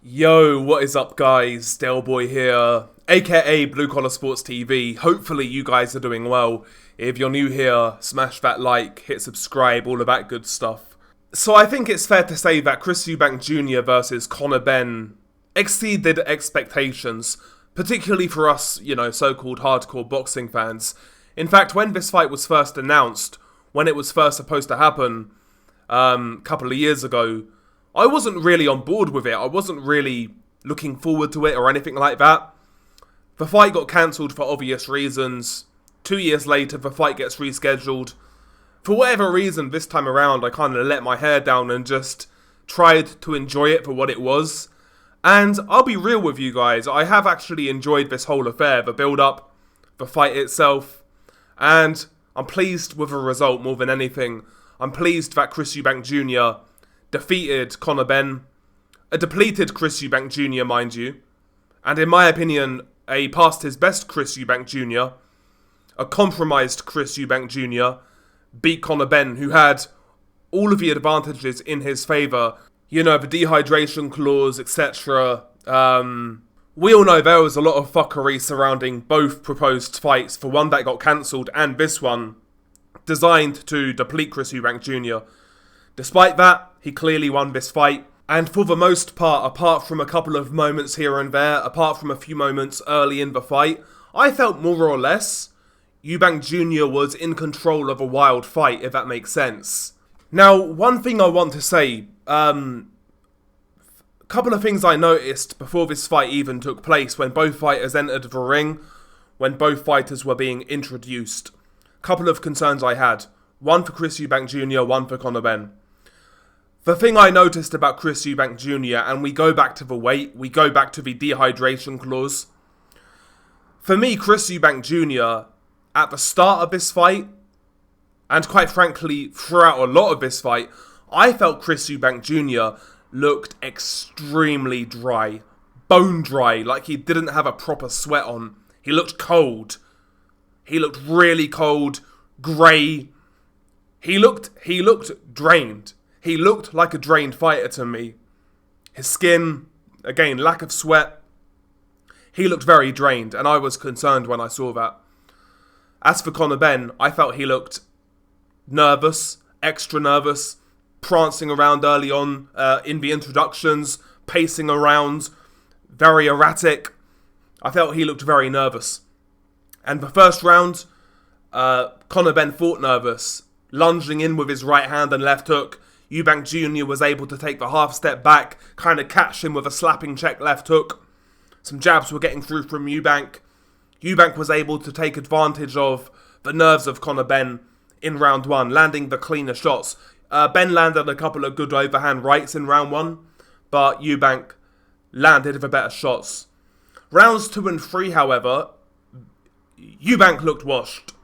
Yo, what is up guys? Delboy here, aka Blue Collar Sports TV. Hopefully you guys are doing well. If you're new here, smash that like, hit subscribe, all of that good stuff. So I think it's fair to say that Chris Eubank Jr. versus Conor Benn exceeded expectations, particularly for us, so-called hardcore boxing fans. In fact, when this fight was first announced, when it was first supposed to happen, a couple of years ago, I wasn't really on board with it. I wasn't really looking forward to it or anything like that. The fight got cancelled for obvious reasons. 2 years later, the fight gets rescheduled. For whatever reason, this time around, I kind of let my hair down and just tried to enjoy it for what it was. And I'll be real with you guys, I have actually enjoyed this whole affair, the build-up, the fight itself. And I'm pleased with the result more than anything. I'm pleased that Chris Eubank Jr. defeated Conor Benn, a depleted Chris Eubank Jr., mind you, and in my opinion, a past his best Chris Eubank Jr., a compromised Chris Eubank Jr., beat Conor Benn, who had all of the advantages in his favour. You know, the dehydration clause, etc. We all know there was a lot of fuckery surrounding both proposed fights, for one that got cancelled and this one, designed to deplete Chris Eubank Jr., Despite that, he clearly won this fight, and for the most part, apart from a couple of moments here and there, apart from a few moments early in the fight, I felt more or less Eubank Jr. was in control of a wild fight, if that makes sense. Now, one thing I want to say, a couple of things I noticed before this fight even took place, when both fighters entered the ring, when both fighters were being introduced. Couple of concerns I had. One for Chris Eubank Jr., one for Conor Benn. The thing I noticed about Chris Eubank Jr., and we go back to the weight, we go back to the dehydration clause. For me, Chris Eubank Jr., at the start of this fight, and quite frankly, throughout a lot of this fight, I felt Chris Eubank Jr. looked extremely dry. Bone dry, like he didn't have a proper sweat on. He looked cold. He looked really cold, grey. He looked drained. He looked like a drained fighter to me. His skin, again, lack of sweat. He looked very drained, and I was concerned when I saw that. As for Conor Benn, I felt he looked nervous, extra nervous, prancing around early on in the introductions, pacing around, very erratic. I felt he looked very nervous. And the first round, Conor Benn fought nervous, lunging in with his right hand and left hook. Eubank Jr. was able to take the half step back, kind of catch him with a slapping check left hook. Some jabs were getting through from Eubank. Eubank was able to take advantage of the nerves of Conor Benn in round one, landing the cleaner shots. Benn landed a couple of good overhand rights in round one, but Eubank landed the better shots. Rounds 2 and 3, however, Eubank looked washed.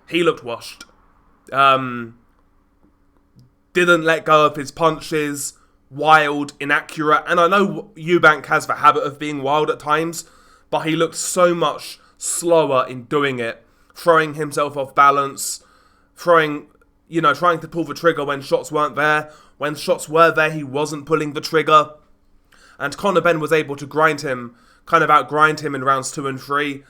He looked washed. Didn't let go of his punches, wild, inaccurate, and I know Eubank has the habit of being wild at times, but he looked so much slower in doing it, throwing himself off balance, trying to pull the trigger when shots weren't there. When shots were there, he wasn't pulling the trigger, and Conor Benn was able to outgrind him in rounds 2 and 3,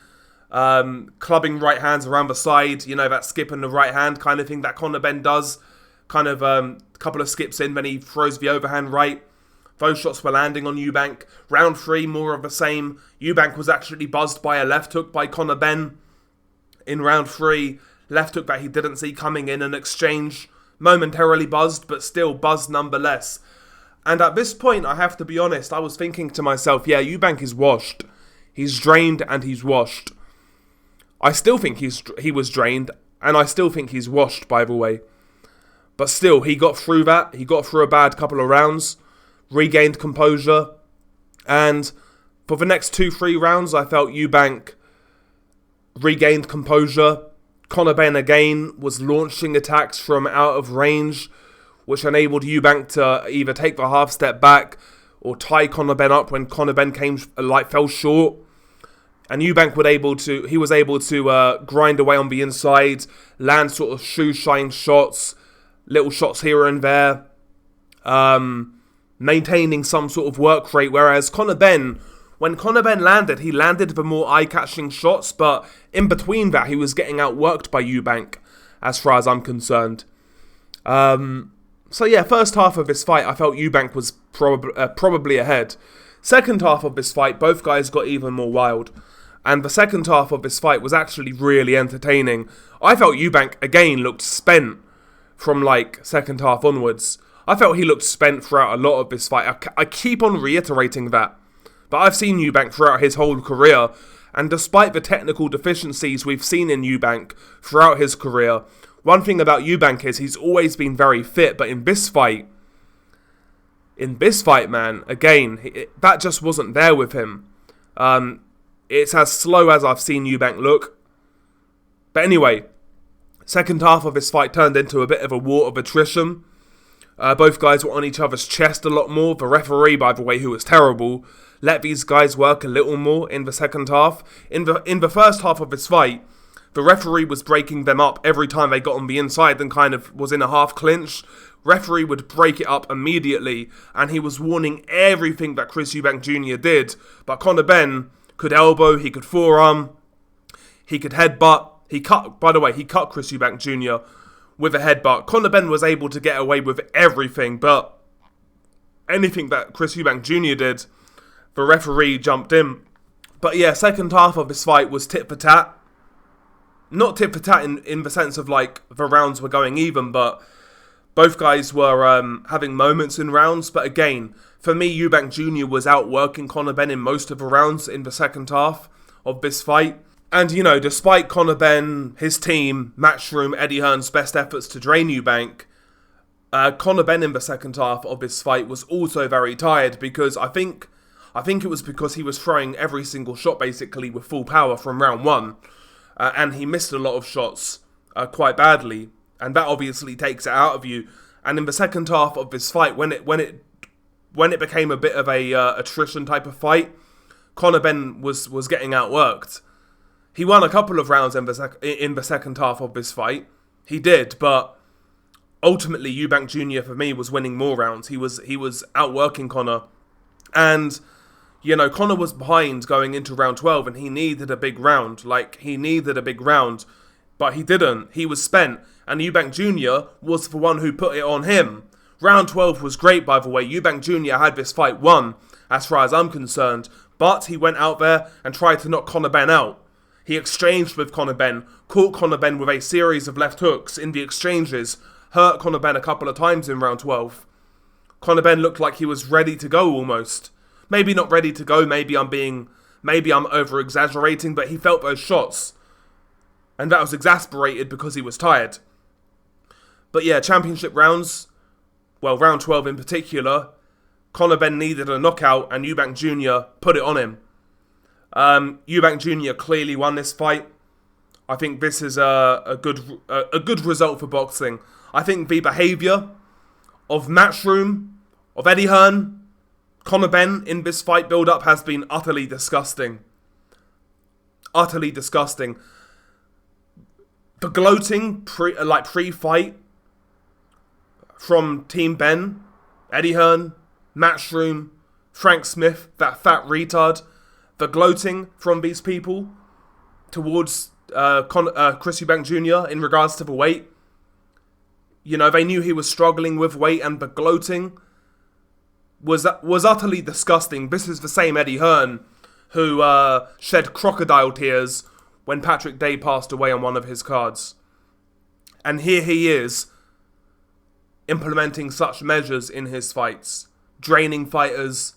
clubbing right hands around the side, that skip in the right hand kind of thing that Conor Benn does. Couple of skips in, then he throws the overhand right. Those shots were landing on Eubank. Round 3, more of the same. Eubank was actually buzzed by a left hook by Conor Benn in round 3. Left hook that he didn't see coming in an exchange. Momentarily buzzed, but still buzzed nonetheless. And at this point, I have to be honest, I was thinking to myself, yeah, Eubank is washed. He's drained and he's washed. I still think he was drained, and I still think he's washed, by the way. But still, he got through that. He got through a bad couple of rounds, regained composure, and for the next 2-3 rounds, I felt Eubank regained composure. Conor Benn again was launching attacks from out of range, which enabled Eubank to either take the half step back or tie Conor Benn up when Conor Benn fell short. And Eubank was able to grind away on the inside, land sort of shoe shine shots, little shots here and there. maintaining some sort of work rate, whereas Conor Benn, when Conor Benn landed, he landed the more eye-catching shots, but in between that, he was getting outworked by Eubank, as far as I'm concerned. So yeah, first half of this fight, I felt Eubank was probably ahead. Second half of this fight, both guys got even more wild. And the second half of this fight was actually really entertaining. I felt Eubank, again, looked spent from, second half onwards. I felt he looked spent throughout a lot of this fight. I keep on reiterating that. But I've seen Eubank throughout his whole career. And despite the technical deficiencies we've seen in Eubank throughout his career, one thing about Eubank is he's always been very fit. But in this fight, man, again, that just wasn't there with him. It's as slow as I've seen Eubank look. But anyway, second half of this fight turned into a bit of a war of attrition. Both guys were on each other's chest a lot more. The referee, by the way, who was terrible, let these guys work a little more in the second half. In the first half of this fight, the referee was breaking them up every time they got on the inside and kind of was in a half clinch. Referee would break it up immediately, and he was warning everything that Chris Eubank Jr. did. But Conor Benn could elbow, he could forearm, he could headbutt. He cut Chris Eubank Jr. with a headbutt. Conor Benn was able to get away with everything, but anything that Chris Eubank Jr. did, the referee jumped in. But yeah, second half of this fight was tit for tat. Not tit for tat in the sense of the rounds were going even, but both guys were having moments in rounds. But again, for me, Eubank Jr. was outworking Conor Benn in most of the rounds in the second half of this fight. And, despite Conor Benn, his team, Matchroom, Eddie Hearn's best efforts to drain Eubank, Conor Benn in the second half of this fight was also very tired because I think it was because he was throwing every single shot basically with full power from round one. And he missed a lot of shots quite badly. And that obviously takes it out of you. And in the second half of this fight, when it became a bit of a attrition type of fight, Conor Benn was getting outworked. He won a couple of rounds in the second half of this fight. He did, but ultimately Eubank Jr. for me was winning more rounds. He was outworking Conor. And Conor was behind going into round 12 and he needed a big round. But he didn't. He was spent. And Eubank Jr. was the one who put it on him. Round 12 was great, by the way. Eubank Jr. had this fight won, as far as I'm concerned. But he went out there and tried to knock Conor Benn out. He exchanged with Conor Benn, caught Conor Benn with a series of left hooks in the exchanges, hurt Conor Benn a couple of times in round 12. Conor Benn looked like he was ready to go almost. Maybe not ready to go, maybe I'm over-exaggerating, but he felt those shots. And that was exasperated because he was tired. But yeah, championship rounds, well, round 12 in particular, Conor Benn needed a knockout and Eubank Jr. put it on him. Eubank Jr. clearly won this fight. I think this is a good result for boxing. I think the behaviour of Matchroom, of Eddie Hearn, Conor Benn in this fight build-up has been utterly disgusting. Utterly disgusting. The gloating pre-fight from Team Benn, Eddie Hearn, Matchroom, Frank Smith, that fat retard. The gloating from these people towards Chris Eubank Jr. in regards to the weight. They knew he was struggling with weight, and the gloating was utterly disgusting. This is the same Eddie Hearn who shed crocodile tears when Patrick Day passed away on one of his cards. And here he is, implementing such measures in his fights, draining fighters,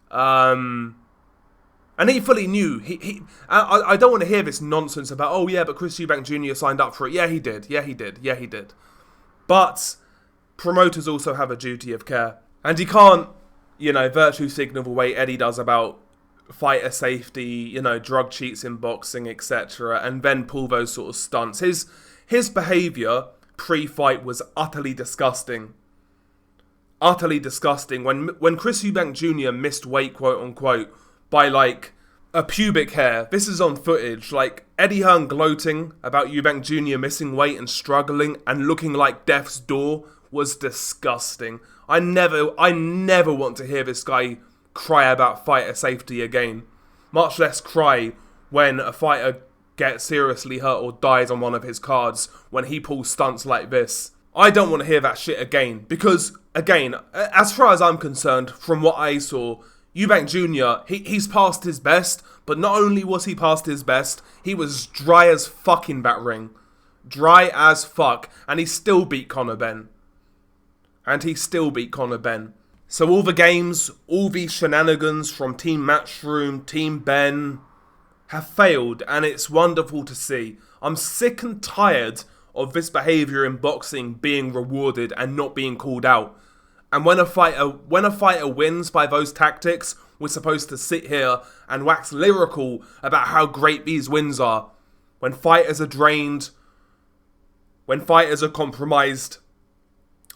and he fully knew. I don't want to hear this nonsense about, oh yeah, but Chris Eubank Jr. signed up for it. Yeah, he did. But promoters also have a duty of care. And he can't, virtue signal the way Eddie does about fighter safety, drug cheats in boxing, etc. and then pull those sort of stunts. His behaviour pre-fight was utterly disgusting. Utterly disgusting. When Chris Eubank Jr. missed weight, quote unquote, by a pubic hair. This is on footage. Eddie Hearn gloating about Eubank Jr. missing weight and struggling and looking like death's door was disgusting. I never want to hear this guy cry about fighter safety again. Much less cry when a fighter gets seriously hurt or dies on one of his cards when he pulls stunts like this. I don't want to hear that shit again. Because, again, as far as I'm concerned, from what I saw, Eubank Jr., he's past his best, but not only was he past his best, he was dry as fuck in that ring. Dry as fuck. And he still beat Conor Benn. So all the games, all these shenanigans from Team Matchroom, Team Benn, have failed, and it's wonderful to see. I'm sick and tired of this behaviour in boxing being rewarded and not being called out. And when a fighter wins by those tactics, we're supposed to sit here and wax lyrical about how great these wins are. When fighters are drained, when fighters are compromised,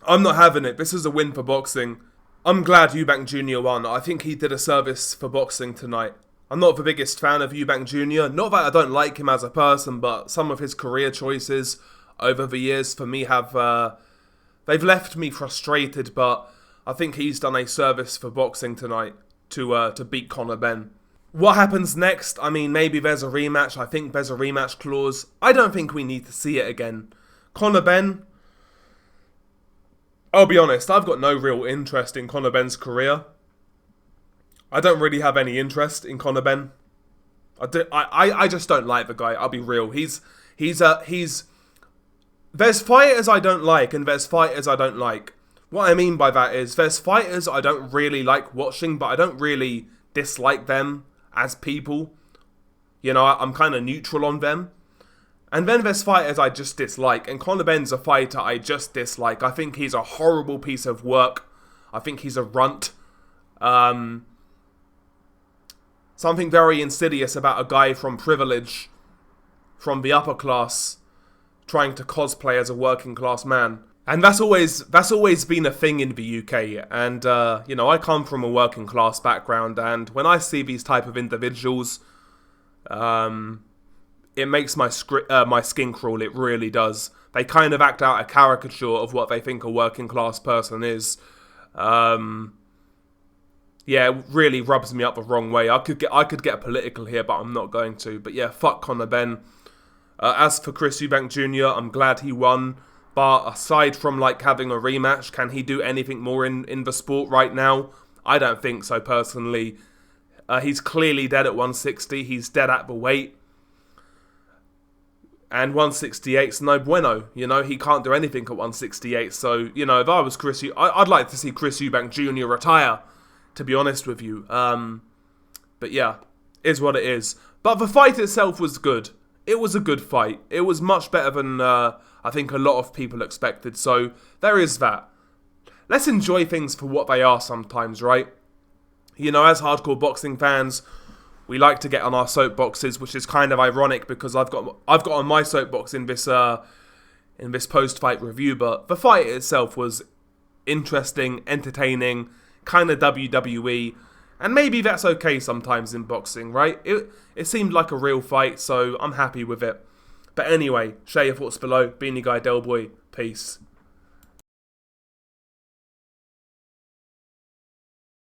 I'm not having it. This is a win for boxing. I'm glad Eubank Jr. won. I think he did a service for boxing tonight. I'm not the biggest fan of Eubank Jr. Not that I don't like him as a person, but some of his career choices over the years for me have... they've left me frustrated, but I think he's done a service for boxing tonight to beat Conor Benn. What happens next? I mean, maybe there's a rematch. I think there's a rematch clause. I don't think we need to see it again. Conor Benn... I'll be honest, I've got no real interest in Conor Benn's career. I don't really have any interest in Conor Benn. I just don't like the guy, I'll be real. There's fighters I don't like and there's fighters I don't like. What I mean by that is, there's fighters I don't really like watching, but I don't really dislike them as people. You know, I'm kind of neutral on them. And then there's fighters I just dislike, and Conor Benn's a fighter I just dislike. I think he's a horrible piece of work. I think he's a runt. Something very insidious about a guy from privilege, from the upper class, trying to cosplay as a working class man. And that's always been a thing in the UK. And, you know, I come from a working class background, and when I see these type of individuals, it makes my skin crawl, it really does. They kind of act out a caricature of what they think a working class person is. Yeah, it really rubs me up the wrong way. I could get political here, but I'm not going to. But yeah, fuck Conor Benn. As for Chris Eubank Jr., I'm glad he won. But aside from like having a rematch, can he do anything more in the sport right now? I don't think so, personally. He's clearly dead at 160. He's dead at the weight. And 168's no bueno. You know, he can't do anything at 168. So, you know, if I was Chris, I'd like to see Chris Eubank Jr. retire, to be honest with you. But yeah, is what it is. But the fight itself was good. It was a good fight. It was much better than I think a lot of people expected. So there is that. Let's enjoy things for what they are sometimes, right? You know, as hardcore boxing fans, we like to get on our soapboxes, which is kind of ironic because I've got on my soapbox in this post-fight review. But the fight itself was interesting, entertaining, kind of WWE, and maybe that's okay sometimes in boxing, right? It seemed like a real fight, so I'm happy with it. But anyway, share your thoughts below. Beanie Guy Del Boy, peace.